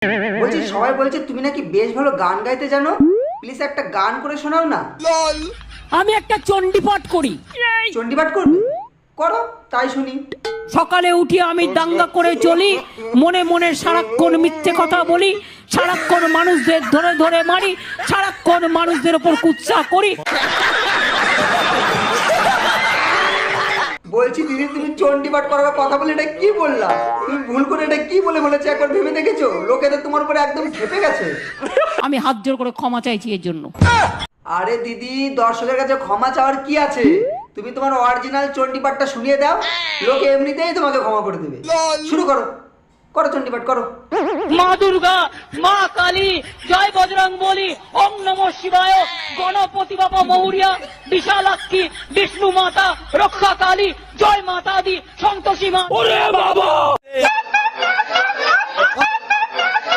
বলছি সবাই বলছে তুমি নাকি বেশ ভালো গান গাইতে জানো, প্লিজ একটা গান করে শোনাও না। আমি একটা চণ্ডীপাঠ করি। চণ্ডীপাঠ করবে? করো, তাই শুনি। সকালে উঠে আমি দাঙ্গা করে চলি, মনে মনে সারাক্ষণ মিথ্যে কথা বলি, সারাক্ষণ মানুষদের ধরে ধরে মারি, সারাক্ষণ মানুষদের উপর কুৎসা করি। বলছি দিদি তুমি চণ্ডীপাঠ করার কথা বলে এটা কি বললা? তুমি ভুল করে এটা কি বলে বলেছো একবার ভেবে দেখেছো? লোকে তো তোমার উপরে একদম খেপে গেছে। আমি হাত জোর করে ক্ষমা চাইছি এর জন্য। আরে দিদি, দর্শকের কাছে ক্ষমা চাওয়ার কি আছে? তুমি তোমার অরিজিনাল চণ্ডীপাঠটা শুনিয়ে দাও, লোকে এমনিতেই তোমাকে ক্ষমা করে দেবে। শুরু করো, করো চণ্ডীপাঠ করো। মা দুর্গা, মা কালী, জয় বজরং বলি, ওম নমঃ শিবায়, গণপতি বাবা মৌরিয়া, বিশালাক্ষী, বিষ্ণু মাতা, রক্ষা কালী, জয় মাতা দি, সন্তোষী মা। ওরে বাবা!